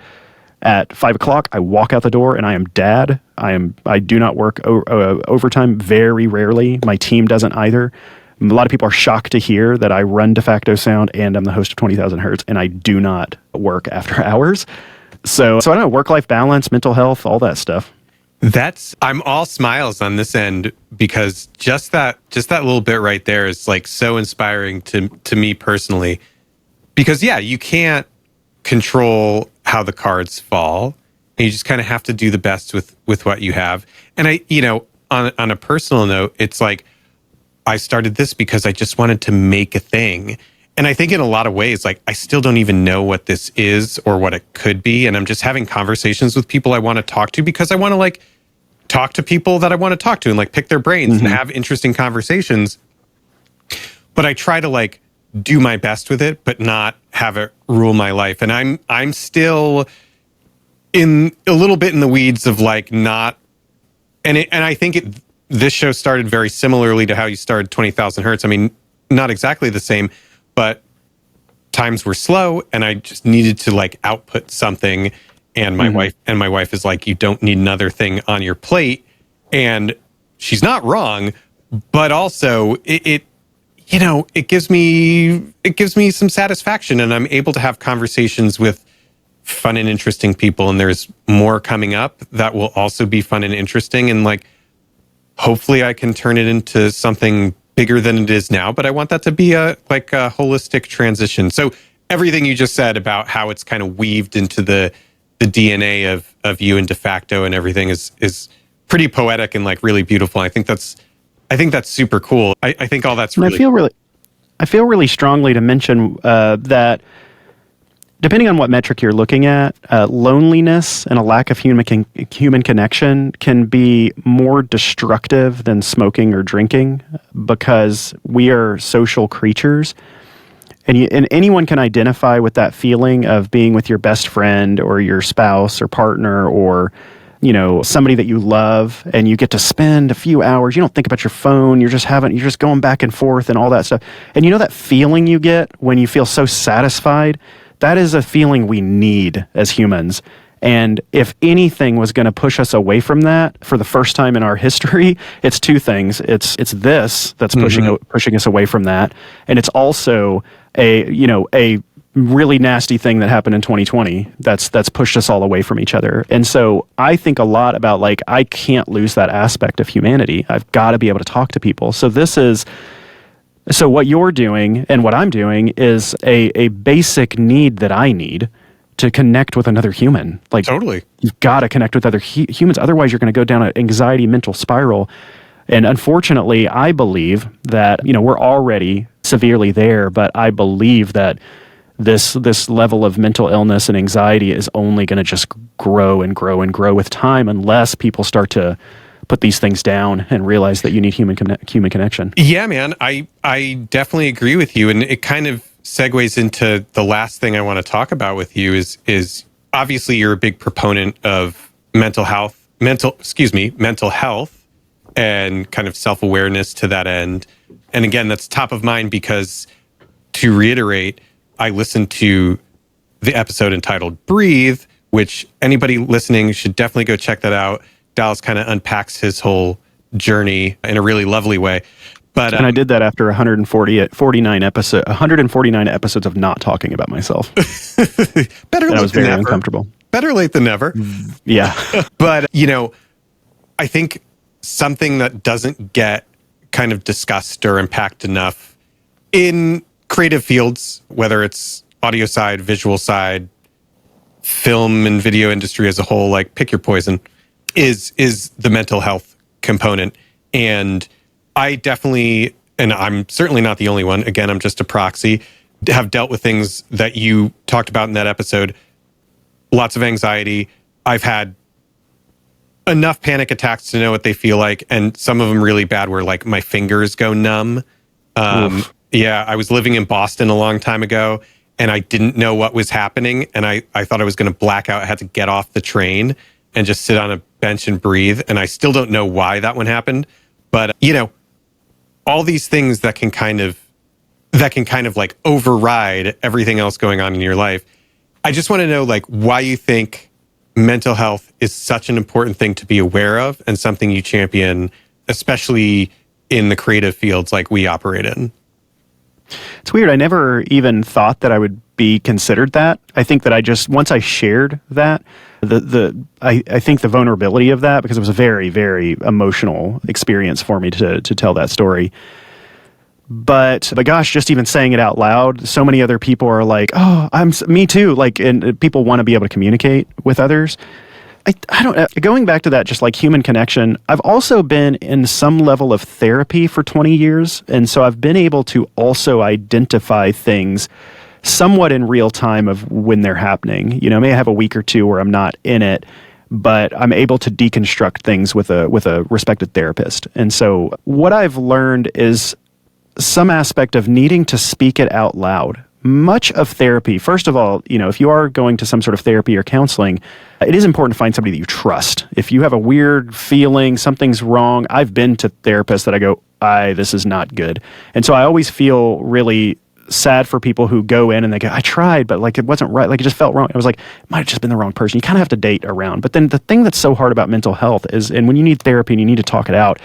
At 5 o'clock, I walk out the door and I am dad. I do not work overtime, very rarely. My team doesn't either. A lot of people are shocked to hear that I run DeFacto Sound and I'm the host of 20,000 Hertz, and I do not work after hours. So I don't know, work-life balance, mental health, all that stuff. I'm all smiles on this end, because just that little bit right there is like so inspiring to me personally. Because you can't control how the cards fall, and you just kind of have to do the best with what you have. And on a personal note, it's like, I started this because I just wanted to make a thing. And I think in a lot of ways, like I still don't even know what this is or what it could be. And I'm just having conversations with people I want to talk to, because I want to like talk to people that I want to talk to and like pick their brains and have interesting conversations. But I try to like do my best with it, but not have it rule my life. And I'm still in a little bit in the weeds of like not, and I think this show started very similarly to how you started 20,000 Hertz. I mean, not exactly the same, but times were slow and I just needed to like output something. And my wife is like, you don't need another thing on your plate. And she's not wrong, but also it gives me some satisfaction, and I'm able to have conversations with fun and interesting people. And there's more coming up that will also be fun and interesting. And like, hopefully I can turn it into something bigger than it is now, but I want that to be a holistic transition. So everything you just said about how it's kind of weaved into the DNA of you and DeFacto and everything is pretty poetic and like really beautiful. I think that's super cool. I think all that's really. I feel really strongly to mention that depending on what metric you're looking at, loneliness and a lack of human connection can be more destructive than smoking or drinking, because we are social creatures. And anyone can identify with that feeling of being with your best friend or your spouse or partner or, somebody that you love, and you get to spend a few hours. You don't think about your phone. You're just going back and forth and all that stuff. And that feeling you get when you feel so satisfied, that is a feeling we need as humans. And if anything was going to push us away from that for the first time in our history, it's two things. It's this that's pushing us away from that, and it's also a really nasty thing that happened in 2020 that's pushed us all away from each other. And so I think a lot about like, I can't lose that aspect of humanity. I've got to be able to talk to people. So what you're doing and what I'm doing is a basic need that I need to connect with another human. Like, totally. You've got to connect with other humans. Otherwise, you're going to go down an anxiety mental spiral. And unfortunately, I believe that, we're already severely there, but I believe that this level of mental illness and anxiety is only going to just grow and grow and grow with time, unless people start to put these things down and realize that you need human connection. Yeah, man, I definitely agree with you. And it kind of segues into the last thing I want to talk about with you is obviously you're a big proponent of mental health and kind of self-awareness to that end. And again, that's top of mind because, to reiterate, I listened to the episode entitled Breathe, which anybody listening should definitely go check that out. Dallas kind of unpacks his whole journey in a really lovely way. And I did that after 149 episodes of not talking about myself. Better late than never. I was very uncomfortable. Better late than never. Yeah. But, I think something that doesn't get kind of discussed or impacted enough in creative fields, whether it's audio side, visual side, film and video industry as a whole, like pick your poison, is the mental health component. And I definitely, and I'm certainly not the only one, again, I'm just a proxy, have dealt with things that you talked about in that episode. Lots of anxiety. I've had enough panic attacks to know what they feel like, and some of them really bad where like my fingers go numb. Yeah, I was living in Boston a long time ago, and I didn't know what was happening, and I thought I was going to black out. I had to get off the train and just sit on a bench and breathe, and I still don't know why that one happened. But, all these things that can kind of like override everything else going on in your life. I just want to know like why you think mental health is such an important thing to be aware of and something you champion, especially in the creative fields like we operate in. It's weird. I never even thought that I would be considered that. I think that once I shared that, I think the vulnerability of that, because it was a very, very emotional experience for me to tell that story. But gosh, just even saying it out loud, so many other people are like, "Oh, me too." Like, and people want to be able to communicate with others. I don't know. Going back to that, just like human connection, I've also been in some level of therapy for 20 years. And so I've been able to also identify things somewhat in real time of when they're happening. I may have a week or two where I'm not in it, but I'm able to deconstruct things with a respected therapist. And so what I've learned is some aspect of needing to speak it out loud. Much of therapy, first of all, if you are going to some sort of therapy or counseling, it is important to find somebody that you trust. If you have a weird feeling, something's wrong, I've been to therapists that I go, this is not good. And so I always feel really sad for people who go in and they go, I tried, but like it wasn't right. Like it just felt wrong. I was like, it might have just been the wrong person. You kind of have to date around. But then the thing that's so hard about mental health is, and when you need therapy and you need to talk it out,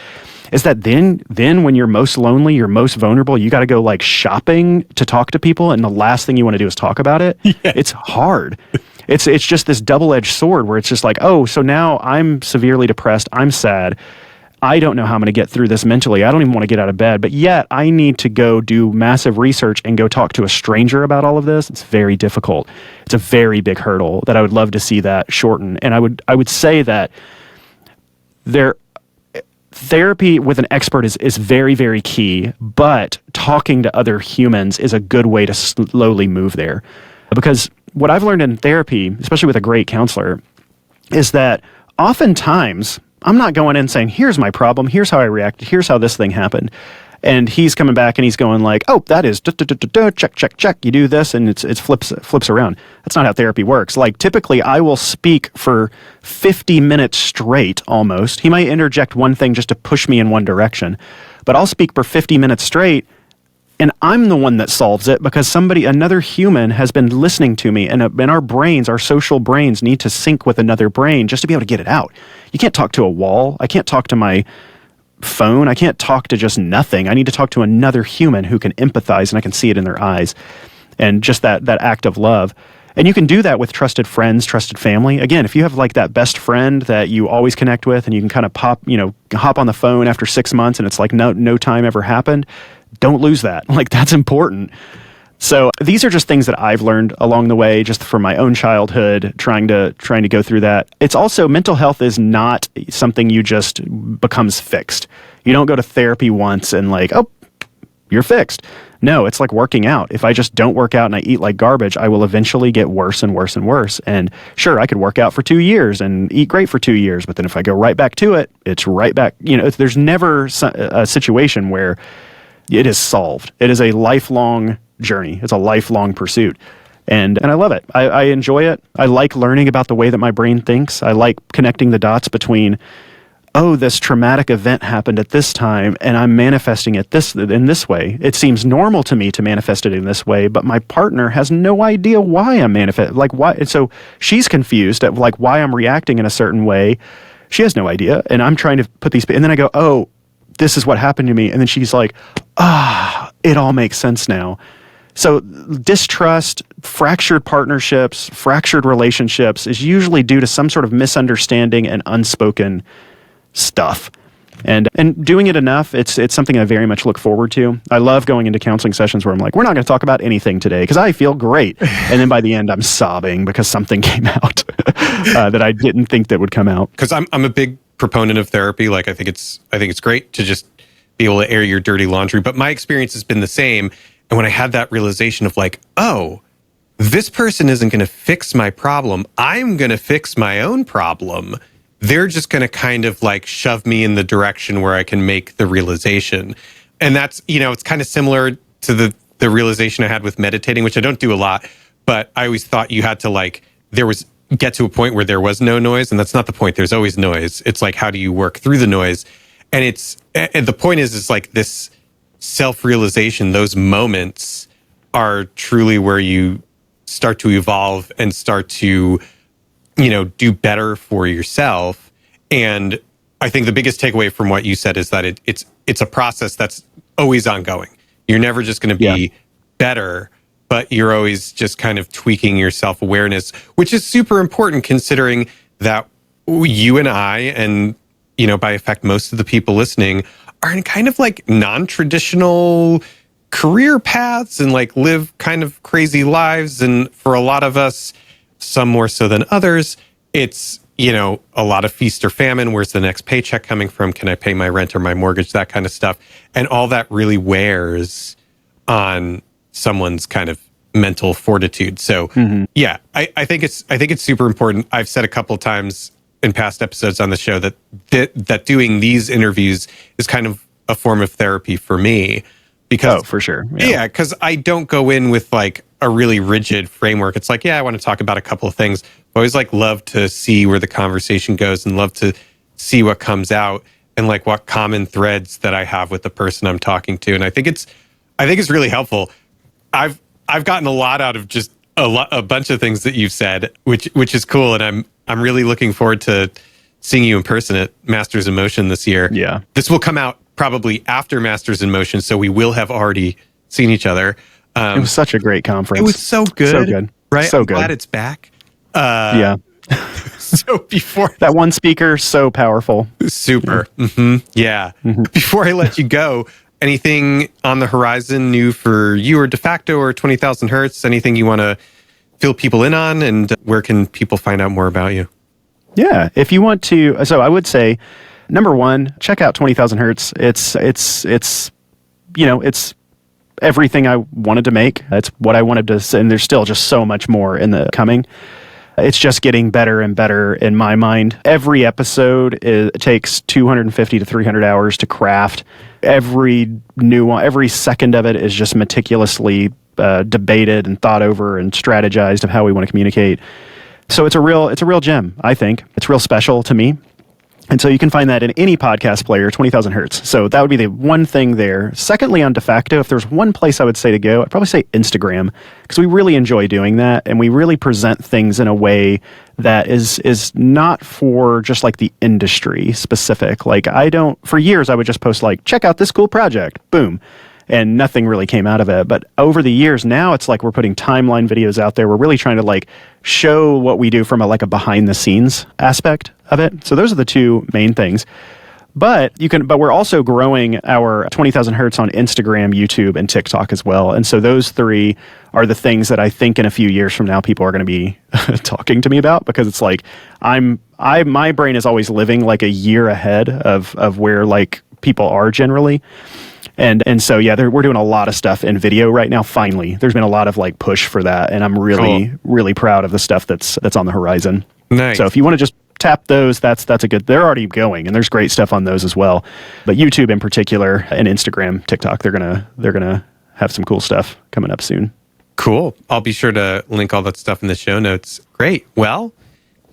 is that then when you're most lonely, you're most vulnerable, you got to go like shopping to talk to people, and the last thing you want to do is talk about it. Yeah. It's hard. It's just this double-edged sword where it's just like, oh, so now I'm severely depressed, I'm sad, I don't know how I'm going to get through this mentally, I don't even want to get out of bed, but yet I need to go do massive research and go talk to a stranger about all of this. It's very difficult. It's a very big hurdle that I would love to see that shorten. And I would say that therapy with an expert is very, very key, but talking to other humans is a good way to slowly move there. Because what I've learned in therapy, especially with a great counselor, is that oftentimes I'm not going in saying, here's my problem, here's how I reacted, here's how this thing happened. And he's coming back and he's going like, oh, that is check, check, check. You do this and it flips around. That's not how therapy works. Like typically I will speak for 50 minutes straight almost. He might interject one thing just to push me in one direction, but I'll speak for 50 minutes straight and I'm the one that solves it because another human has been listening to me, and our brains, our social brains need to sync with another brain just to be able to get it out. You can't talk to a wall. I can't talk to my phone. I can't talk to just nothing. I need to talk to another human who can empathize and I can see it in their eyes. And just that act of love. And you can do that with trusted friends, trusted family. Again, if you have like that best friend that you always connect with and you can kind of hop on the phone after 6 months and it's like no time ever happened, don't lose that. Like that's important. So these are just things that I've learned along the way, just from my own childhood, trying to go through that. It's also, mental health is not something you just becomes fixed. You don't go to therapy once and like, oh, you're fixed. No, it's like working out. If I just don't work out and I eat like garbage, I will eventually get worse and worse and worse. And sure, I could work out for 2 years and eat great for 2 years, but then if I go right back to it, it's right back. There's never a situation where it is solved. It is a lifelong journey. It's a lifelong pursuit. And I love it. I enjoy it. I like learning about the way that my brain thinks. I like connecting the dots between, oh, this traumatic event happened at this time and I'm manifesting it in this way. It seems normal to me to manifest it in this way, but my partner has no idea why I'm manifesting. Like why? And so she's confused at like why I'm reacting in a certain way. She has no idea. And I'm trying to put these, and then I go, oh, this is what happened to me. And then she's like, it all makes sense now. So distrust, fractured partnerships, fractured relationships is usually due to some sort of misunderstanding and unspoken stuff. And doing it enough, it's something I very much look forward to. I love going into counseling sessions where I'm like, we're not going to talk about anything today because I feel great. And then by the end, I'm sobbing because something came out that I didn't think that would come out. Because I'm a big proponent of therapy. Like I think it's great to just be able to air your dirty laundry. But my experience has been the same. And when I had that realization of like, oh, this person isn't going to fix my problem, I'm going to fix my own problem. They're just going to kind of like shove me in the direction where I can make the realization. And that's, it's kind of similar to the realization I had with meditating, which I don't do a lot, but I always thought you had to get to a point where there was no noise. And that's not the point. There's always noise. It's like, how do you work through the noise? And the point is like this self-realization, those moments are truly where you start to evolve and start to do better for yourself. And I think the biggest takeaway from what you said is that it's a process that's always ongoing. You're never just going to be better, but you're always just kind of tweaking your self-awareness, which is super important considering that you and I, and by effect, most of the people listening are in kind of like non-traditional career paths and like live kind of crazy lives. And for a lot of us, some more so than others, it's, a lot of feast or famine. Where's the next paycheck coming from? Can I pay my rent or my mortgage? That kind of stuff. And all that really wears on someone's kind of mental fortitude. So I think it's super important. I've said a couple of times in past episodes on the show that doing these interviews is kind of a form of therapy for me. Because, for sure. Yeah, because I don't go in with like a really rigid framework. It's like, I want to talk about a couple of things. I always love to see where the conversation goes and love to see what comes out and like what common threads that I have with the person I'm talking to. And I think it's really helpful. I've gotten a lot out of just a bunch of things that you've said, which is cool, and I'm really looking forward to seeing you in person at Masters in Motion this year. Yeah. This will come out probably after Masters in Motion, so we will have already seen each other. It was such a great conference. It was so good. So good. Right? So I'm good. glad it's back. Yeah. So before... That one speaker, so powerful. Super. Mm-hmm. Yeah. Mm-hmm. Before I let you go, anything on the horizon new for you or De Facto or 20,000 Hertz? Anything you want to fill people in on? And where can people find out more about you? Yeah. If you want to, so I would say, number one, check out 20,000 Hertz. It's everything I wanted to make. It's what I wanted to, and there's still just so much more in the coming. It's just getting better and better in my mind. Every episode takes 250 to 300 hours to craft. Every new one, every second of it is just meticulously debated and thought over and strategized of how we want to communicate. So it's a real gem, I think. It's real special to me. And so you can find that in any podcast player, 20,000 Hertz. So that would be the one thing there. Secondly, on De Facto, if there's one place I would say to go, I'd probably say Instagram, because we really enjoy doing that. And we really present things in a way that is not for just like the industry specific. Like for years, I would just post like, check out this cool project, boom. And nothing really came out of it. But over the years now, it's like we're putting timeline videos out there. We're really trying to like show what we do from a behind the scenes aspect of it. So those are the two main things. But we're also growing our 20,000 Hertz on Instagram, YouTube, and TikTok as well. And so those three are the things that I think in a few years from now people are going to be talking to me about, because it's like my brain is always living like a year ahead of where like people are generally. And so, yeah, we're doing a lot of stuff in video right now. Finally, there's been a lot of like push for that. And I'm really, really proud of the stuff that's on the horizon. Nice. So if you want to just tap those, that's a good, they're already going, and there's great stuff on those as well. But YouTube in particular, and Instagram, TikTok, they're going to have some cool stuff coming up soon. Cool. I'll be sure to link all that stuff in the show notes. Great. Well,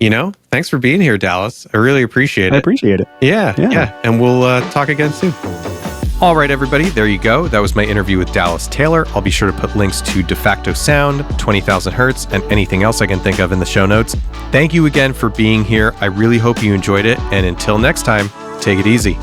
thanks for being here, Dallas. I really appreciate it. I appreciate it. Yeah. And we'll talk again soon. All right, everybody, there you go. That was my interview with Dallas Taylor. I'll be sure to put links to De Facto Sound, 20,000 Hertz, and anything else I can think of in the show notes. Thank you again for being here. I really hope you enjoyed it. And until next time, take it easy.